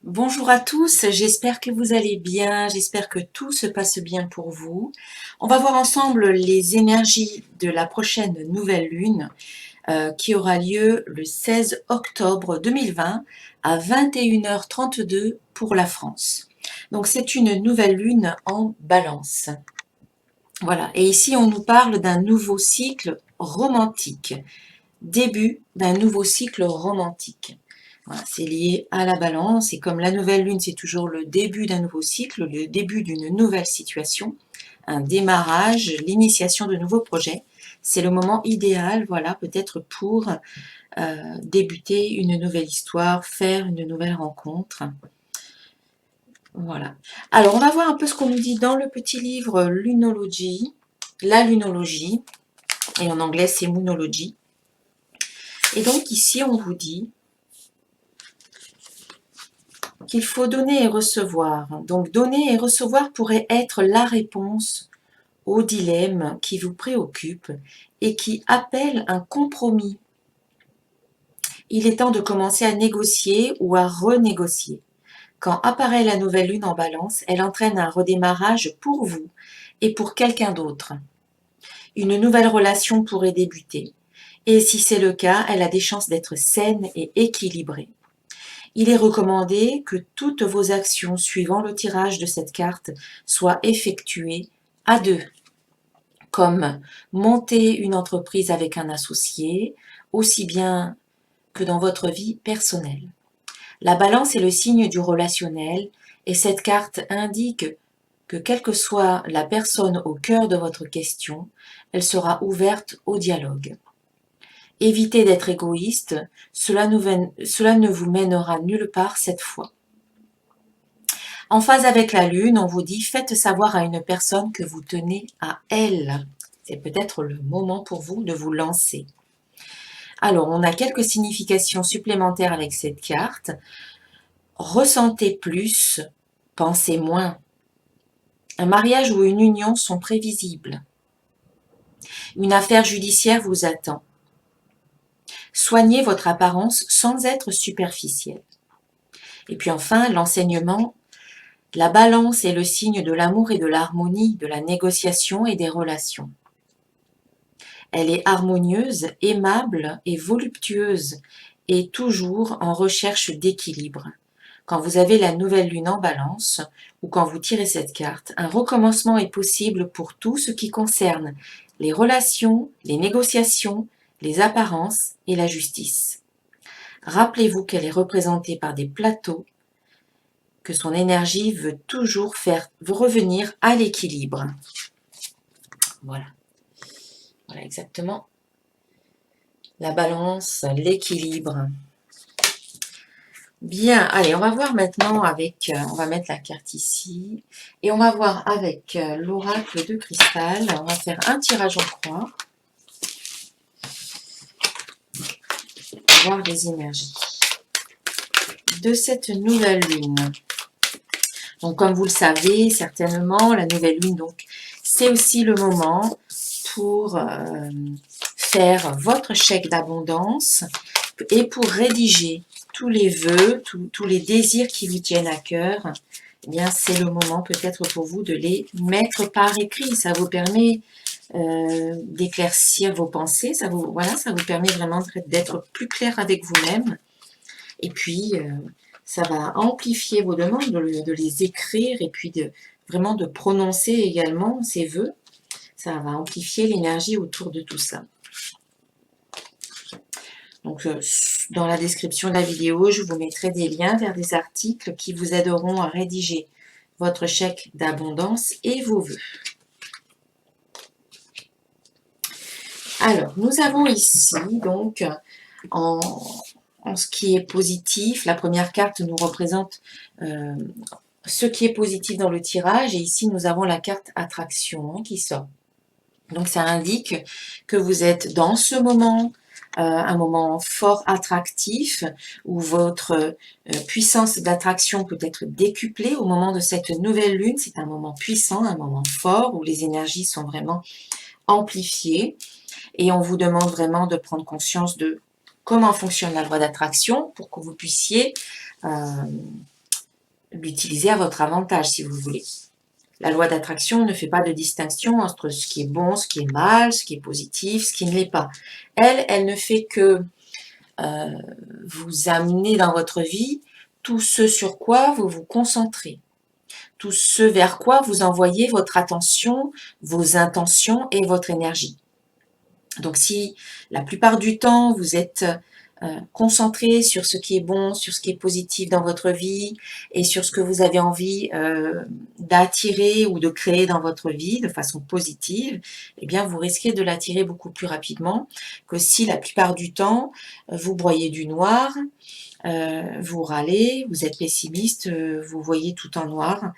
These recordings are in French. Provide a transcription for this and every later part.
Bonjour à tous, j'espère que vous allez bien, j'espère que tout se passe bien pour vous. On va voir ensemble les énergies de la prochaine nouvelle lune qui aura lieu le 16 octobre 2020 à 21h32 pour la France. Donc c'est une nouvelle lune en balance. Voilà, et ici on nous parle d'un nouveau cycle romantique, début d'un nouveau cycle romantique. Voilà, c'est lié à la balance et comme la nouvelle lune, c'est toujours le début d'un nouveau cycle, le début d'une nouvelle situation, un démarrage, l'initiation de nouveaux projets. C'est le moment idéal, voilà, peut-être pour débuter une nouvelle histoire, faire une nouvelle rencontre. Voilà. Alors, on va voir un peu ce qu'on nous dit dans le petit livre Lunology, la lunologie, et en anglais c'est Moonology. Et donc ici, on vous dit qu'il faut donner et recevoir. Donc donner et recevoir pourrait être la réponse au dilemme qui vous préoccupe et qui appelle un compromis. Il est temps de commencer à négocier ou à renégocier. Quand apparaît la nouvelle lune en balance, elle entraîne un redémarrage pour vous et pour quelqu'un d'autre. Une nouvelle relation pourrait débuter. Et si c'est le cas, elle a des chances d'être saine et équilibrée. Il est recommandé que toutes vos actions suivant le tirage de cette carte soient effectuées à deux, comme monter une entreprise avec un associé, aussi bien que dans votre vie personnelle. La balance est le signe du relationnel et cette carte indique que quelle que soit la personne au cœur de votre question, elle sera ouverte au dialogue. Évitez d'être égoïste, cela ne vous mènera nulle part cette fois. En phase avec la lune, on vous dit faites savoir à une personne que vous tenez à elle. C'est peut-être le moment pour vous de vous lancer. Alors, on a quelques significations supplémentaires avec cette carte. Ressentez plus, pensez moins. Un mariage ou une union sont prévisibles. Une affaire judiciaire vous attend. Soignez votre apparence sans être superficiel. Et puis enfin, l'enseignement. La balance est le signe de l'amour et de l'harmonie, de la négociation et des relations. Elle est harmonieuse, aimable et voluptueuse et toujours en recherche d'équilibre. Quand vous avez la nouvelle lune en balance ou quand vous tirez cette carte, un recommencement est possible pour tout ce qui concerne les relations, les négociations, les apparences et la justice. Rappelez-vous qu'elle est représentée par des plateaux, que son énergie veut toujours faire revenir à l'équilibre. Voilà. Voilà exactement. La balance, l'équilibre. Bien, allez, on va voir maintenant avec, on va mettre la carte ici, et on va voir avec l'oracle de cristal, on va faire un tirage en croix, voir les énergies de cette nouvelle lune. Donc comme vous le savez certainement, la nouvelle lune, donc c'est aussi le moment pour faire votre chèque d'abondance et pour rédiger tous les vœux, tous les désirs qui vous tiennent à cœur. Eh bien, c'est le moment peut-être pour vous de les mettre par écrit. Ça vous permet d'éclaircir vos pensées. Ça vous permet vraiment d'être plus clair avec vous-même. Et puis, ça va amplifier vos demandes, de les écrire et puis vraiment de prononcer également ces vœux. Ça va amplifier l'énergie autour de tout ça. Donc, dans la description de la vidéo, je vous mettrai des liens vers des articles qui vous aideront à rédiger votre chèque d'abondance et vos vœux. Alors, nous avons ici, donc, en ce qui est positif, la première carte nous représente ce qui est positif dans le tirage. Et ici, nous avons la carte attraction qui sort. Donc, ça indique que vous êtes dans ce moment, un moment fort attractif, où votre puissance d'attraction peut être décuplée au moment de cette nouvelle lune. C'est un moment puissant, un moment fort, où les énergies sont vraiment amplifiées. Et on vous demande vraiment de prendre conscience de comment fonctionne la loi d'attraction pour que vous puissiez l'utiliser à votre avantage si vous voulez. La loi d'attraction ne fait pas de distinction entre ce qui est bon, ce qui est mal, ce qui est positif, ce qui ne l'est pas. Elle ne fait que vous amener dans votre vie tout ce sur quoi vous vous concentrez, tout ce vers quoi vous envoyez votre attention, vos intentions et votre énergie. Donc si la plupart du temps vous êtes concentré sur ce qui est bon, sur ce qui est positif dans votre vie et sur ce que vous avez envie d'attirer ou de créer dans votre vie de façon positive, eh bien vous risquez de l'attirer beaucoup plus rapidement que si la plupart du temps vous broyez du noir, vous râlez, vous êtes pessimiste, vous voyez tout en noir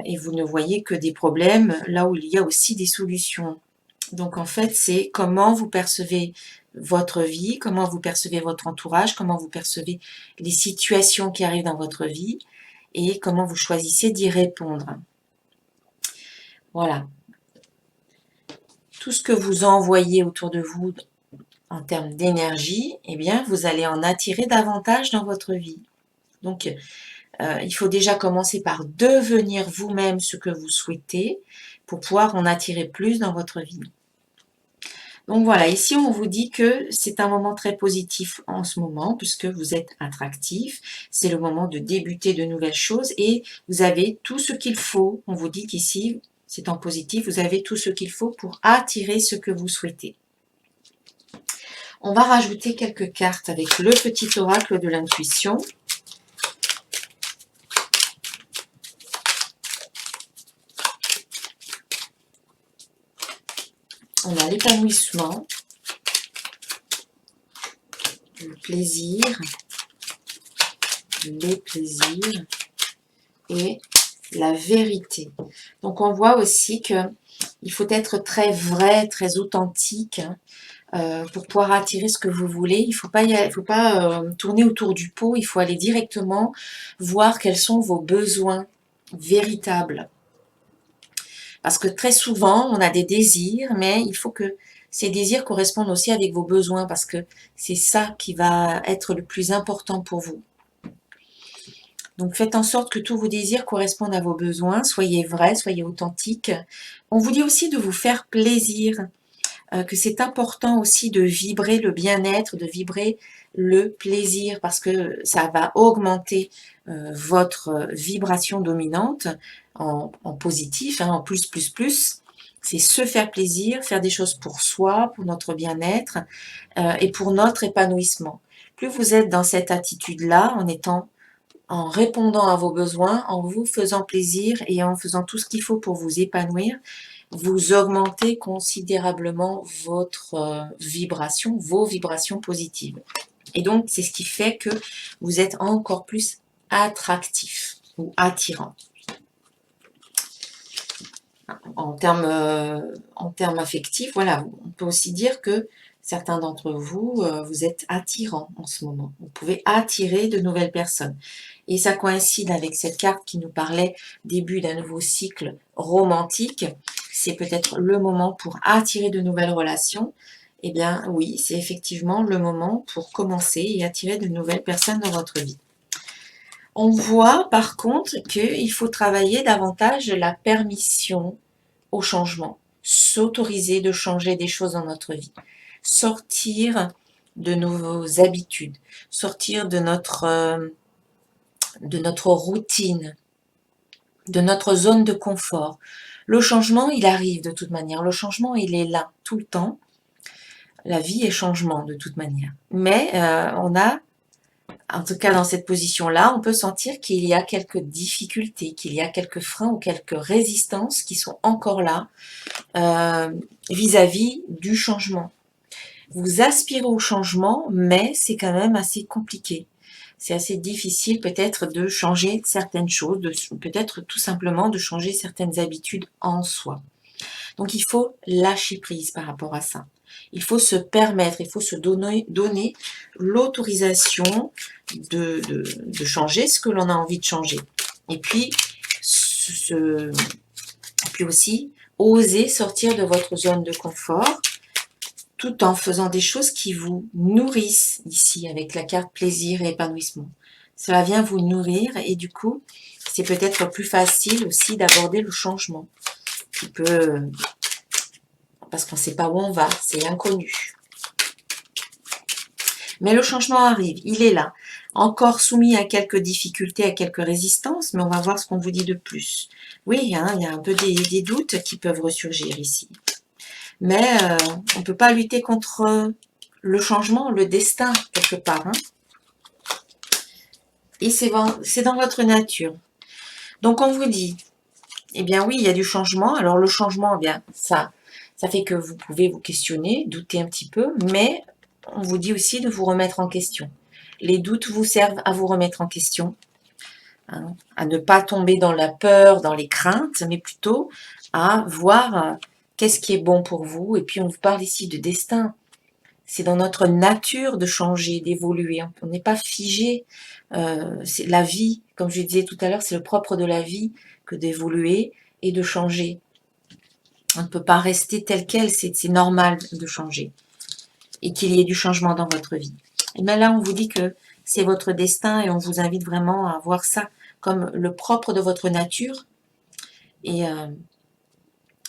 et vous ne voyez que des problèmes là où il y a aussi des solutions. Donc en fait, c'est comment vous percevez votre vie, comment vous percevez votre entourage, comment vous percevez les situations qui arrivent dans votre vie et comment vous choisissez d'y répondre. Voilà. Tout ce que vous envoyez autour de vous en termes d'énergie, eh bien, vous allez en attirer davantage dans votre vie. Donc, il faut déjà commencer par devenir vous-même ce que vous souhaitez pour pouvoir en attirer plus dans votre vie. Donc voilà, ici on vous dit que c'est un moment très positif en ce moment puisque vous êtes attractif. C'est le moment de débuter de nouvelles choses et vous avez tout ce qu'il faut. On vous dit qu'ici, c'est en positif, vous avez tout ce qu'il faut pour attirer ce que vous souhaitez. On va rajouter quelques cartes avec le petit oracle de l'intuition. On a l'épanouissement, le plaisir, les plaisirs et la vérité. Donc on voit aussi que il faut être très vrai, très authentique pour pouvoir attirer ce que vous voulez. Il ne faut pas tourner autour du pot, il faut aller directement voir quels sont vos besoins véritables. Parce que très souvent, on a des désirs, mais il faut que ces désirs correspondent aussi avec vos besoins, parce que c'est ça qui va être le plus important pour vous. Donc faites en sorte que tous vos désirs correspondent à vos besoins, soyez vrai, soyez authentique. On vous dit aussi de vous faire plaisir, que c'est important aussi de vibrer le bien-être, de vibrer le plaisir, parce que ça va augmenter votre vibration dominante en positif, en plus. C'est se faire plaisir, faire des choses pour soi, pour notre bien-être et pour notre épanouissement. Plus vous êtes dans cette attitude-là, en répondant à vos besoins, en vous faisant plaisir et en faisant tout ce qu'il faut pour vous épanouir, vous augmentez considérablement votre vibration, vos vibrations positives. Et donc, c'est ce qui fait que vous êtes encore plus attractif ou attirant. En termes affectifs, voilà, on peut aussi dire que certains d'entre vous, vous êtes attirants en ce moment. Vous pouvez attirer de nouvelles personnes. Et ça coïncide avec cette carte qui nous parlait début d'un nouveau cycle romantique. C'est peut-être le moment pour attirer de nouvelles relations. Eh bien oui, c'est effectivement le moment pour commencer et attirer de nouvelles personnes dans votre vie. On voit par contre qu'il faut travailler davantage la permission au changement, s'autoriser de changer des choses dans notre vie, sortir de nos habitudes, sortir de notre routine, de notre zone de confort. Le changement, il arrive de toute manière. Le changement, il est là tout le temps. La vie est changement de toute manière. Mais on a, en tout cas dans cette position-là, on peut sentir qu'il y a quelques difficultés, qu'il y a quelques freins ou quelques résistances qui sont encore là vis-à-vis du changement. Vous aspirez au changement, mais c'est quand même assez compliqué. C'est assez difficile peut-être de changer certaines choses, peut-être tout simplement de changer certaines habitudes en soi. Donc il faut lâcher prise par rapport à ça. Il faut se permettre, il faut se donner l'autorisation de changer ce que l'on a envie de changer. Et puis aussi, oser sortir de votre zone de confort tout en faisant des choses qui vous nourrissent ici avec la carte plaisir et épanouissement. Cela vient vous nourrir et du coup, c'est peut-être plus facile aussi d'aborder le changement. Qui peut, parce qu'on ne sait pas où on va, c'est inconnu. Mais le changement arrive, il est là. Encore soumis à quelques difficultés, à quelques résistances, mais on va voir ce qu'on vous dit de plus. Oui, hein, il y a un peu des doutes qui peuvent ressurgir ici. Mais on ne peut pas lutter contre le changement, le destin, quelque part. Hein. Et c'est dans votre nature. Donc on vous dit, eh bien oui, il y a du changement. Alors le changement, eh bien ça fait que vous pouvez vous questionner, douter un petit peu, mais on vous dit aussi de vous remettre en question. Les doutes vous servent à vous remettre en question, hein, à ne pas tomber dans la peur, dans les craintes, mais plutôt à voir qu'est-ce qui est bon pour vous. Et puis on vous parle ici de destin. C'est dans notre nature de changer, d'évoluer. On n'est pas figé. C'est la vie, comme je disais tout à l'heure, c'est le propre de la vie que d'évoluer et de changer. On ne peut pas rester tel quel, c'est normal de changer. Et qu'il y ait du changement dans votre vie. Et bien là, on vous dit que c'est votre destin et on vous invite vraiment à voir ça comme le propre de votre nature. Et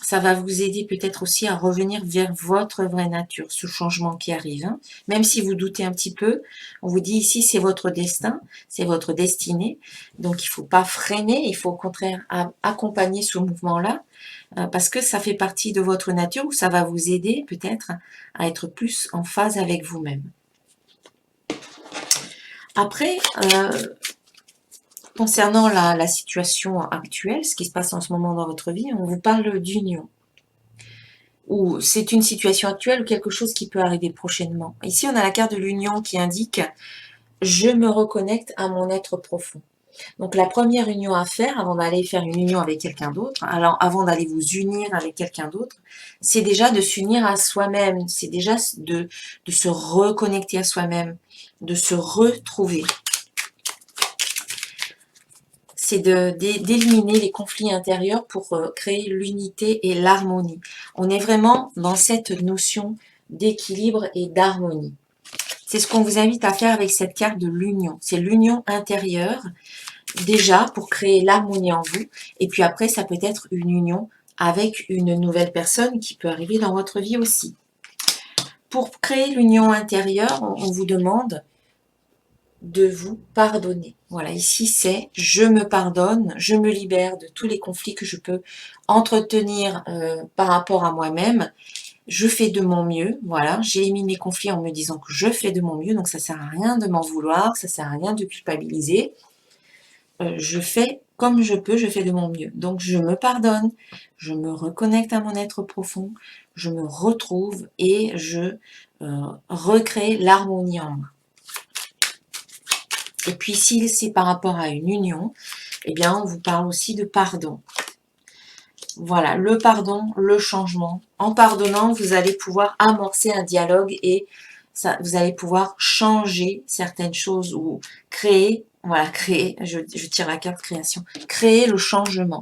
ça va vous aider peut-être aussi à revenir vers votre vraie nature, ce changement qui arrive. Hein. Même si vous doutez un petit peu, on vous dit ici, c'est votre destin, c'est votre destinée. Donc, il ne faut pas freiner, il faut au contraire accompagner ce mouvement-là, parce que ça fait partie de votre nature, ou ça va vous aider peut-être à être plus en phase avec vous-même. Après, concernant la situation actuelle, ce qui se passe en ce moment dans votre vie, on vous parle d'union. Ou c'est une situation actuelle ou quelque chose qui peut arriver prochainement. Ici, on a la carte de l'union qui indique « Je me reconnecte à mon être profond ». Donc, la première union à faire avant d'aller faire une union avec quelqu'un d'autre, alors avant d'aller vous unir avec quelqu'un d'autre, c'est déjà de s'unir à soi-même, c'est déjà de se reconnecter à soi-même, de se retrouver. C'est d'éliminer les conflits intérieurs pour créer l'unité et l'harmonie. On est vraiment dans cette notion d'équilibre et d'harmonie. C'est ce qu'on vous invite à faire avec cette carte de l'union. C'est l'union intérieure, déjà pour créer l'harmonie en vous. Et puis après, ça peut être une union avec une nouvelle personne qui peut arriver dans votre vie aussi. Pour créer l'union intérieure, on vous demande de vous pardonner. Voilà, ici c'est je me pardonne, je me libère de tous les conflits que je peux entretenir par rapport à moi-même. Je fais de mon mieux, voilà, j'élimine les conflits en me disant que je fais de mon mieux, donc ça sert à rien de m'en vouloir, ça sert à rien de culpabiliser. Je fais comme je peux, je fais de mon mieux. Donc je me pardonne, je me reconnecte à mon être profond, je me retrouve et je recrée l'harmonie en moi. Et puis, si c'est par rapport à une union, eh bien, on vous parle aussi de pardon. Voilà, le pardon, le changement. En pardonnant, vous allez pouvoir amorcer un dialogue et ça, vous allez pouvoir changer certaines choses ou créer, voilà, créer, je tire la carte création, créer le changement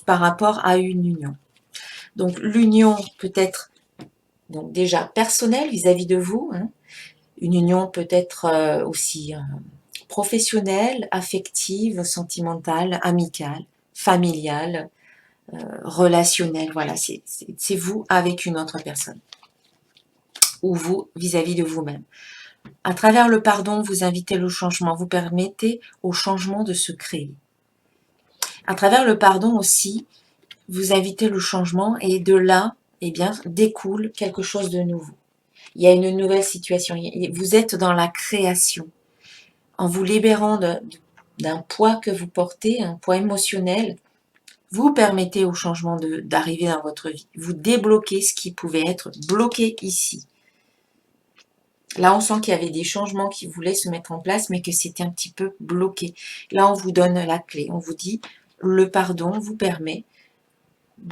par rapport à une union. Donc, l'union peut être donc déjà personnelle vis-à-vis de vous. Hein. Une union peut être aussi professionnelle, affective, sentimentale, amicale, familiale, relationnelle. Voilà, c'est vous avec une autre personne. Ou vous vis-à-vis de vous-même. À travers le pardon, vous invitez le changement, vous permettez au changement de se créer. À travers le pardon aussi, vous invitez le changement et de là, eh bien, découle quelque chose de nouveau. Il y a une nouvelle situation. Vous êtes dans la création. En vous libérant d'un poids que vous portez, un poids émotionnel, vous permettez au changement d'arriver dans votre vie. Vous débloquez ce qui pouvait être bloqué ici. Là, on sent qu'il y avait des changements qui voulaient se mettre en place, mais que c'était un petit peu bloqué. Là, on vous donne la clé. On vous dit, le pardon vous permet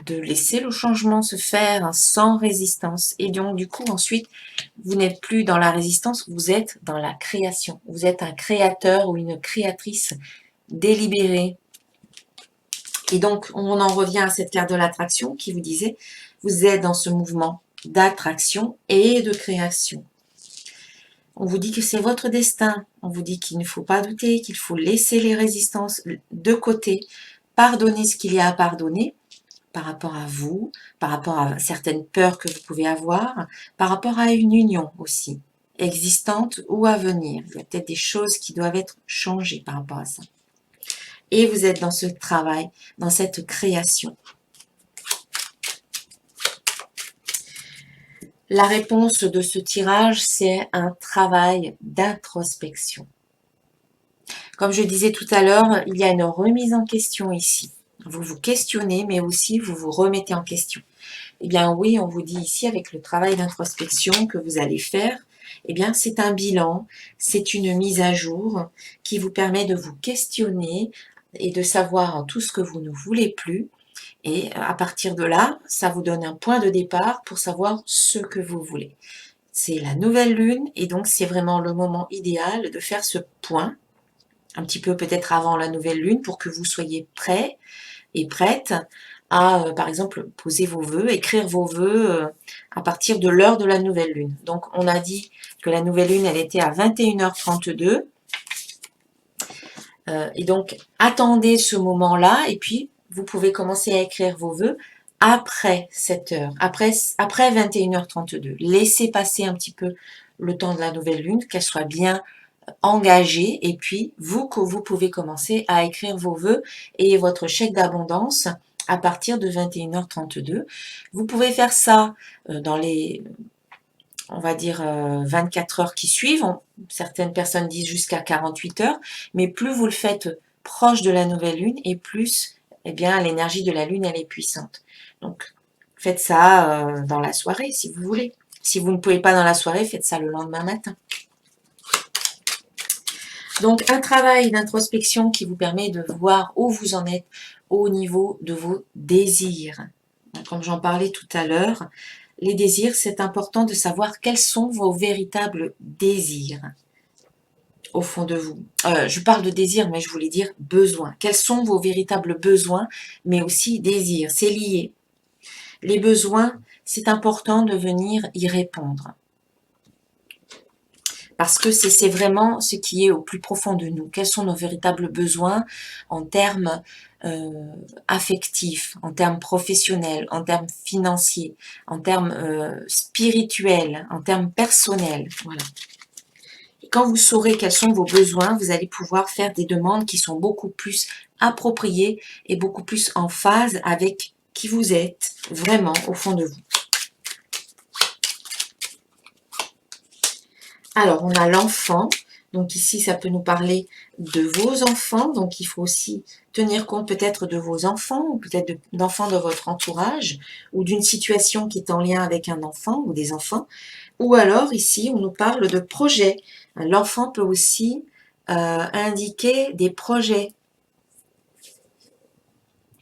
de laisser le changement se faire sans résistance. Et donc, du coup, ensuite, vous n'êtes plus dans la résistance, vous êtes dans la création. Vous êtes un créateur ou une créatrice délibérée. Et donc, on en revient à cette carte de l'attraction qui vous disait, vous êtes dans ce mouvement d'attraction et de création. On vous dit que c'est votre destin. On vous dit qu'il ne faut pas douter, qu'il faut laisser les résistances de côté, pardonner ce qu'il y a à pardonner par rapport à vous, par rapport à certaines peurs que vous pouvez avoir, par rapport à une union aussi, existante ou à venir. Il y a peut-être des choses qui doivent être changées par rapport à ça. Et vous êtes dans ce travail, dans cette création. La réponse de ce tirage, c'est un travail d'introspection. Comme je disais tout à l'heure, il y a une remise en question ici. Vous vous questionnez, mais aussi vous vous remettez en question. Eh bien oui, on vous dit ici, avec le travail d'introspection que vous allez faire, eh bien c'est un bilan, c'est une mise à jour qui vous permet de vous questionner et de savoir tout ce que vous ne voulez plus. Et à partir de là, ça vous donne un point de départ pour savoir ce que vous voulez. C'est la nouvelle lune et donc c'est vraiment le moment idéal de faire ce point, un petit peu peut-être avant la nouvelle lune, pour que vous soyez prêts et prête à, par exemple, poser vos vœux, écrire vos vœux à partir de l'heure de la nouvelle lune. Donc, on a dit que la nouvelle lune, elle était à 21h32. Et donc, attendez ce moment-là et puis vous pouvez commencer à écrire vos vœux après cette heure, après 21h32. Laissez passer un petit peu le temps de la nouvelle lune, qu'elle soit bien engagée et puis vous pouvez commencer à écrire vos vœux et votre chèque d'abondance à partir de 21h32. Vous pouvez faire ça dans les, on va dire, 24 heures qui suivent. Certaines personnes disent jusqu'à 48 heures, mais plus vous le faites proche de la nouvelle lune et plus, eh bien, l'énergie de la lune, elle est puissante. Donc, faites ça dans la soirée si vous voulez. Si vous ne pouvez pas dans la soirée, faites ça le lendemain matin. Donc, un travail d'introspection qui vous permet de voir où vous en êtes au niveau de vos désirs. Comme j'en parlais tout à l'heure, les désirs, c'est important de savoir quels sont vos véritables désirs au fond de vous. Je parle de désirs, mais je voulais dire besoins. Quels sont vos véritables besoins, mais aussi désirs? C'est lié. Les besoins, c'est important de venir y répondre. Parce que c'est vraiment ce qui est au plus profond de nous. Quels sont nos véritables besoins en termes affectifs, en termes professionnels, en termes financiers, en termes spirituels, en termes personnels. Voilà. Et quand vous saurez quels sont vos besoins, vous allez pouvoir faire des demandes qui sont beaucoup plus appropriées et beaucoup plus en phase avec qui vous êtes vraiment au fond de vous. Alors, on a l'enfant. Donc ici, ça peut nous parler de vos enfants. Donc, il faut aussi tenir compte peut-être de vos enfants ou peut-être d'enfants de votre entourage ou d'une situation qui est en lien avec un enfant ou des enfants. Ou alors, ici, on nous parle de projets. L'enfant peut aussi indiquer des projets.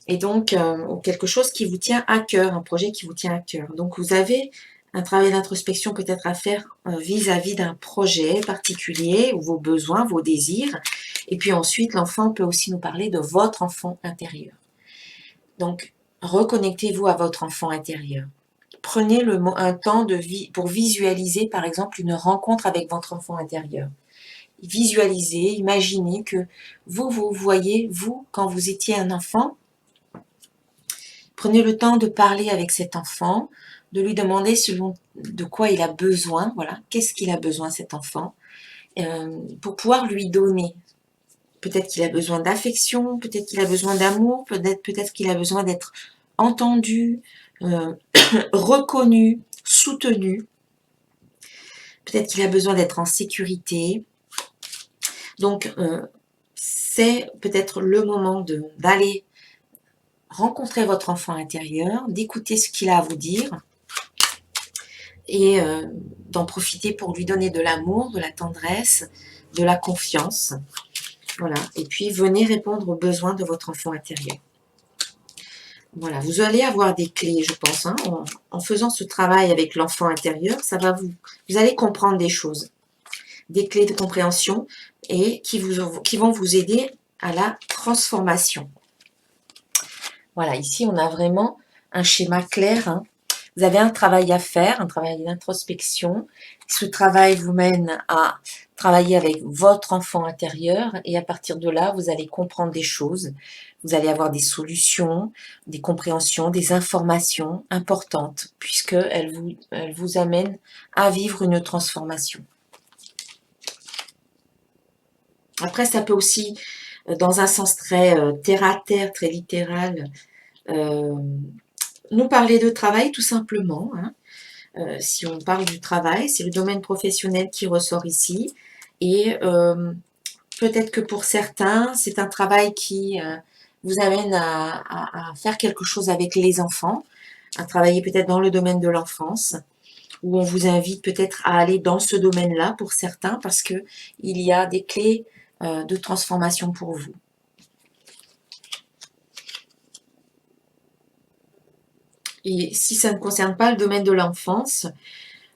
Et donc, quelque chose qui vous tient à cœur, un projet qui vous tient à cœur. Donc, vous avez un travail d'introspection peut-être à faire vis-à-vis d'un projet particulier, ou vos besoins, vos désirs. Et puis ensuite, l'enfant peut aussi nous parler de votre enfant intérieur. Donc, reconnectez-vous à votre enfant intérieur. Prenez un temps pour visualiser, par exemple, une rencontre avec votre enfant intérieur. Visualisez, imaginez que vous voyez, vous, quand vous étiez un enfant. Prenez le temps de parler avec cet enfant, de lui demander de quoi il a besoin, voilà, qu'est-ce qu'il a besoin cet enfant, pour pouvoir lui donner. Peut-être qu'il a besoin d'affection, peut-être qu'il a besoin d'amour, peut-être qu'il a besoin d'être entendu, reconnu, soutenu. Peut-être qu'il a besoin d'être en sécurité. Donc, c'est peut-être le moment d'aller rencontrer votre enfant intérieur, d'écouter ce qu'il a à vous dire et d'en profiter pour lui donner de l'amour, de la tendresse, de la confiance. Voilà. Et puis, venez répondre aux besoins de votre enfant intérieur. Voilà. Vous allez avoir des clés, je pense. Hein, en faisant ce travail avec l'enfant intérieur, vous allez comprendre des choses. Des clés de compréhension et qui vont vous aider à la transformation. Voilà, ici, on a vraiment un schéma clair. Hein. Vous avez un travail à faire, un travail d'introspection. Ce travail vous mène à travailler avec votre enfant intérieur et à partir de là, vous allez comprendre des choses. Vous allez avoir des solutions, des compréhensions, des informations importantes puisqu'elles elles vous amènent à vivre une transformation. Après, ça peut aussi, dans un sens très terre-à-terre, très littéral, nous parler de travail tout simplement. Hein. Si on parle du travail, c'est le domaine professionnel qui ressort ici. Et peut-être que pour certains, c'est un travail qui vous amène à faire quelque chose avec les enfants, à travailler peut-être dans le domaine de l'enfance, où on vous invite peut-être à aller dans ce domaine-là pour certains, parce qu'il y a des clés de transformation pour vous. Et si ça ne concerne pas le domaine de l'enfance,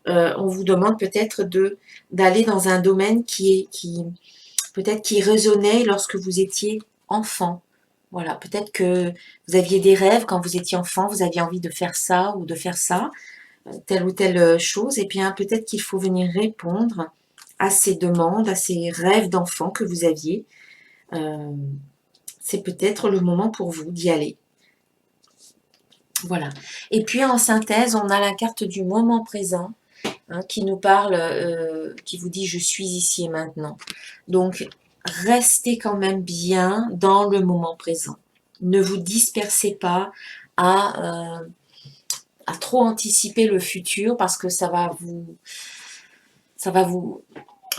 on vous demande peut-être d'aller dans un domaine qui peut-être qui résonnait lorsque vous étiez enfant. Voilà, peut-être que vous aviez des rêves quand vous étiez enfant, vous aviez envie de faire ça ou de faire ça, telle ou telle chose, et bien peut-être qu'il faut venir répondre à ces demandes, à ces rêves d'enfant que vous aviez. C'est peut-être le moment pour vous d'y aller. Voilà. Et puis en synthèse, on a la carte du moment présent hein, qui nous parle, qui vous dit « je suis ici et maintenant ». Donc, restez quand même bien dans le moment présent. Ne vous dispersez pas à trop anticiper le futur parce que ça va vous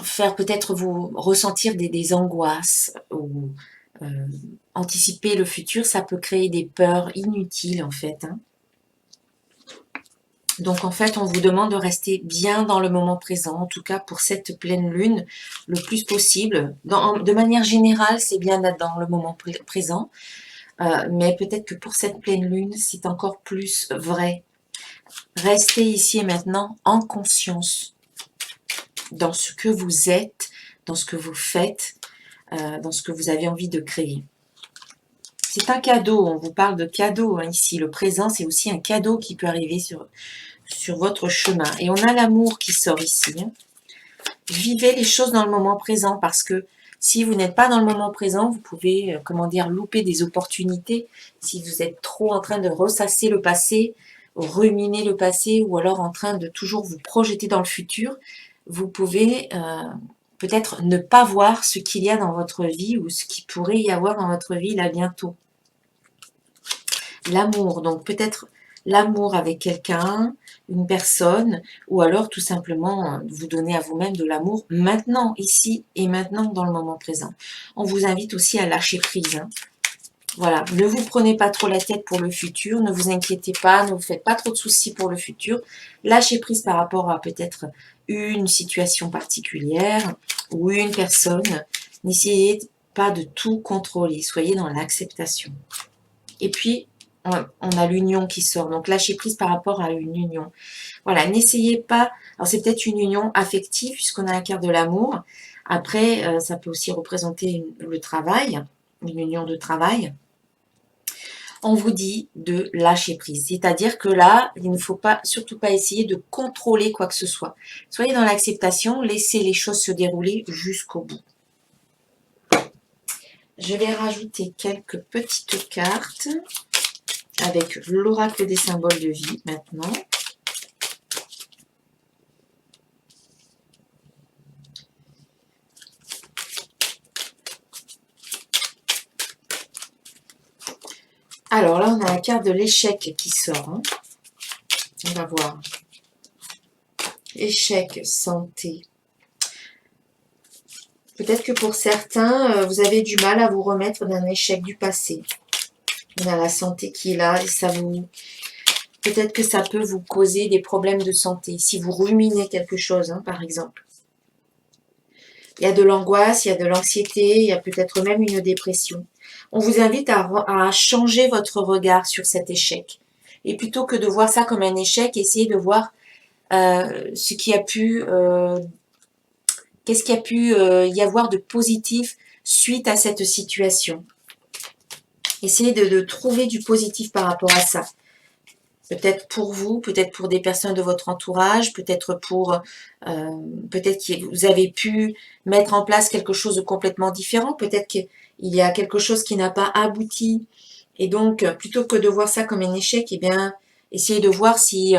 faire peut-être vous ressentir des angoisses ou anticiper le futur, ça peut créer des peurs inutiles en fait. Hein. Donc en fait, on vous demande de rester bien dans le moment présent, en tout cas pour cette pleine lune, le plus possible. De manière générale, c'est bien d'être dans le moment présent, mais peut-être que pour cette pleine lune, c'est encore plus vrai. Restez ici et maintenant en conscience dans ce que vous êtes, dans ce que vous faites, dans ce que vous avez envie de créer. C'est un cadeau, on vous parle de cadeau hein, ici. Le présent, c'est aussi un cadeau qui peut arriver sur votre chemin. Et on a l'amour qui sort ici. Hein. Vivez les choses dans le moment présent parce que si vous n'êtes pas dans le moment présent, vous pouvez, comment dire, louper des opportunités. Si vous êtes trop en train de ressasser le passé, ruminer le passé ou alors en train de toujours vous projeter dans le futur, vous pouvez peut-être ne pas voir ce qu'il y a dans votre vie ou ce qu'il pourrait y avoir dans votre vie là bientôt. L'amour, donc peut-être l'amour avec quelqu'un, une personne, ou alors tout simplement vous donner à vous-même de l'amour maintenant, ici et maintenant dans le moment présent. On vous invite aussi à lâcher prise. Hein. Voilà, ne vous prenez pas trop la tête pour le futur, ne vous inquiétez pas, ne vous faites pas trop de soucis pour le futur. Lâchez prise par rapport à peut-être une situation particulière ou une personne. N'essayez pas de tout contrôler, soyez dans l'acceptation. Et puis, on a l'union qui sort, donc lâchez prise par rapport à une union. Voilà, n'essayez pas, alors c'est peut-être une union affective puisqu'on a la carte de l'amour. Après, ça peut aussi représenter le travail, une union de travail. On vous dit de lâcher prise, c'est-à-dire que là, il ne faut pas, surtout pas essayer de contrôler quoi que ce soit. Soyez dans l'acceptation, laissez les choses se dérouler jusqu'au bout. Je vais rajouter quelques petites cartes avec l'oracle des symboles de vie maintenant. Alors là, on a la carte de l'échec qui sort. Hein. On va voir. Échec, santé. Peut-être que pour certains, vous avez du mal à vous remettre d'un échec du passé. On a la santé qui est là et ça vous... Peut-être que ça peut vous causer des problèmes de santé. Si vous ruminez quelque chose, hein, par exemple. Il y a de l'angoisse, il y a de l'anxiété, il y a peut-être même une dépression. On vous invite à changer votre regard sur cet échec. Et plutôt que de voir ça comme un échec, essayez de voir ce qui a pu... qu'est-ce qu'il y a pu y avoir de positif suite à cette situation. Essayez de trouver du positif par rapport à ça. Peut-être pour vous, peut-être pour des personnes de votre entourage, peut-être peut-être que vous avez pu mettre en place quelque chose de complètement différent, peut-être qu'il y a quelque chose qui n'a pas abouti. Et donc, plutôt que de voir ça comme un échec, eh bien, essayez de voir si,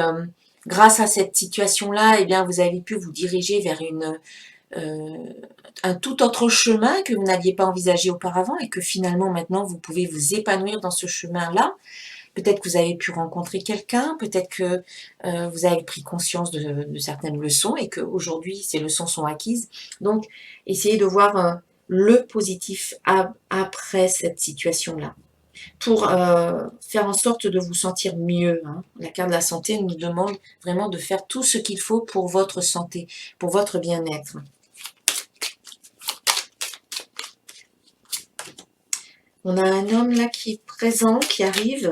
grâce à cette situation-là, eh bien, vous avez pu vous diriger vers euh, un tout autre chemin que vous n'aviez pas envisagé auparavant et que finalement, maintenant, vous pouvez vous épanouir dans ce chemin-là. Peut-être que vous avez pu rencontrer quelqu'un, peut-être que vous avez pris conscience de certaines leçons et qu'aujourd'hui, ces leçons sont acquises. Donc, essayez de voir le positif après cette situation-là pour faire en sorte de vous sentir mieux. Hein. La carte de la santé nous demande vraiment de faire tout ce qu'il faut pour votre santé, pour votre bien-être. On a un homme là qui est présent, qui arrive.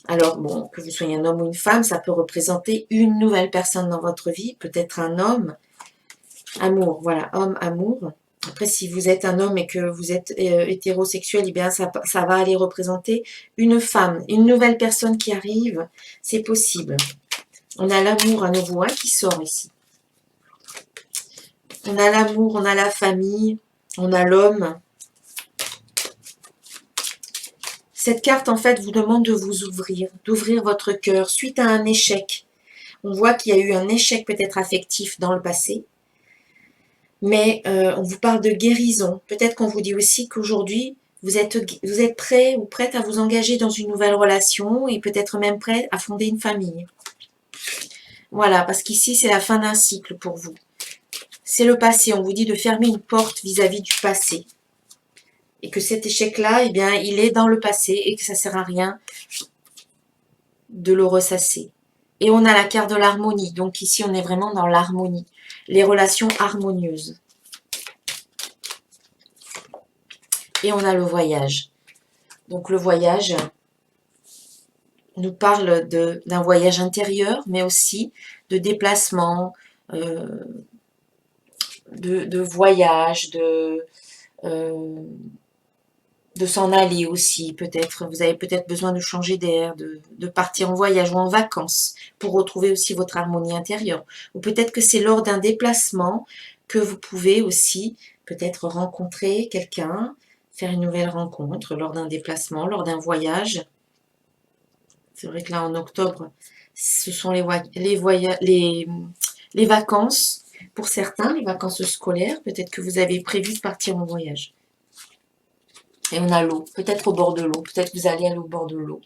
Alors, bon, que vous soyez un homme ou une femme, ça peut représenter une nouvelle personne dans votre vie, peut-être un homme. Amour, voilà, homme, amour. Après, si vous êtes un homme et que vous êtes hétérosexuel, eh bien, ça va aller représenter une femme, une nouvelle personne qui arrive. C'est possible. On a l'amour à nouveau qui sort ici. On a l'amour, on a la famille, on a l'homme. Cette carte, en fait, vous demande de vous ouvrir, d'ouvrir votre cœur suite à un échec. On voit qu'il y a eu un échec peut-être affectif dans le passé. Mais on vous parle de guérison. Peut-être qu'on vous dit aussi qu'aujourd'hui, vous êtes prêt ou prête à vous engager dans une nouvelle relation et peut-être même prêt à fonder une famille. Voilà, parce qu'ici, c'est la fin d'un cycle pour vous. C'est le passé. On vous dit de fermer une porte vis-à-vis du passé. Et que cet échec-là, eh bien, il est dans le passé et que ça ne sert à rien de le ressasser. Et on a la carte de l'harmonie. Donc ici, on est vraiment dans l'harmonie. Les relations harmonieuses. Et on a le voyage. Donc le voyage nous parle d'un voyage intérieur, mais aussi de déplacement, de voyage, de s'en aller aussi, peut-être. Vous avez peut-être besoin de changer d'air, de partir en voyage ou en vacances pour retrouver aussi votre harmonie intérieure. Ou peut-être que c'est lors d'un déplacement que vous pouvez aussi peut-être rencontrer quelqu'un, faire une nouvelle rencontre lors d'un déplacement, lors d'un voyage. C'est vrai que là, en octobre, ce sont les vacances. Pour certains, les vacances scolaires, peut-être que vous avez prévu de partir en voyage. Et on a l'eau, peut-être au bord de l'eau, peut-être que vous allez aller au bord de l'eau.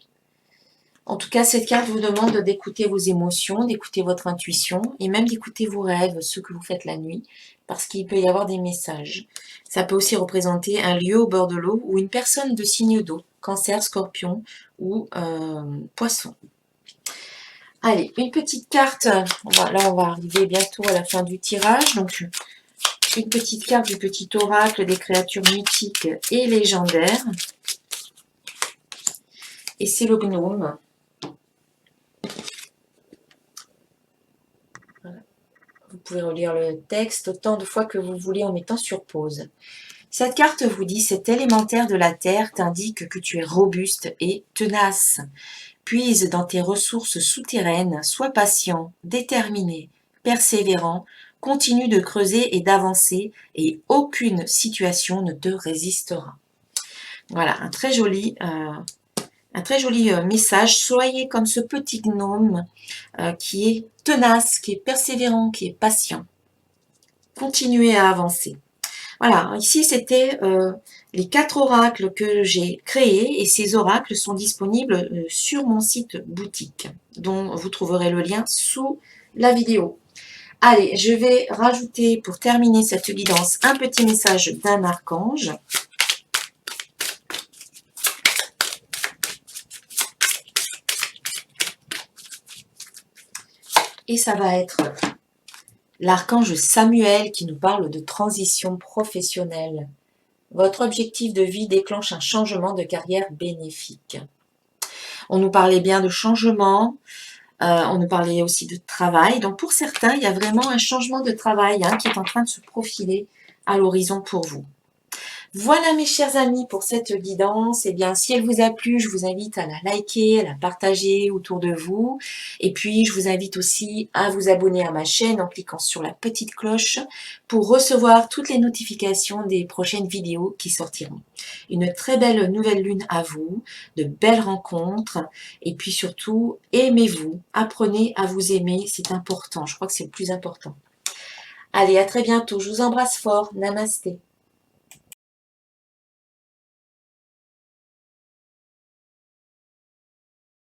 En tout cas, cette carte vous demande d'écouter vos émotions, d'écouter votre intuition et même d'écouter vos rêves, ceux que vous faites la nuit, parce qu'il peut y avoir des messages. Ça peut aussi représenter un lieu au bord de l'eau ou une personne de signe d'eau, Cancer, Scorpion ou Poisson. Allez, une petite carte. Là, on va arriver bientôt à la fin du tirage. Donc, une petite carte du petit oracle des créatures mythiques et légendaires. Et c'est le gnome. Voilà. Vous pouvez relire le texte autant de fois que vous voulez en mettant sur pause. Cette carte vous dit, cet élémentaire de la terre t'indique que tu es robuste et tenace. Puise dans tes ressources souterraines, sois patient, déterminé, persévérant, continue de creuser et d'avancer et aucune situation ne te résistera. Voilà, un très joli message. Soyez comme ce petit gnome qui est tenace, qui est persévérant, qui est patient. Continuez à avancer. Voilà, ici c'était les 4 oracles que j'ai créés et ces oracles sont disponibles sur mon site boutique dont vous trouverez le lien sous la vidéo. Allez, je vais rajouter pour terminer cette guidance un petit message d'un archange. Et ça va être l'archange Samuel qui nous parle de transition professionnelle. Votre objectif de vie déclenche un changement de carrière bénéfique. On nous parlait bien de changement, on nous parlait aussi de travail. Donc pour certains, il y a vraiment un changement de travail qui est en train de se profiler à l'horizon pour vous. Voilà mes chers amis pour cette guidance. Eh bien, si elle vous a plu, je vous invite à la liker, à la partager autour de vous. Et puis, je vous invite aussi à vous abonner à ma chaîne en cliquant sur la petite cloche pour recevoir toutes les notifications des prochaines vidéos qui sortiront. Une très belle nouvelle lune à vous, de belles rencontres. Et puis surtout, aimez-vous, apprenez à vous aimer, c'est important. Je crois que c'est le plus important. Allez, à très bientôt. Je vous embrasse fort. Namasté.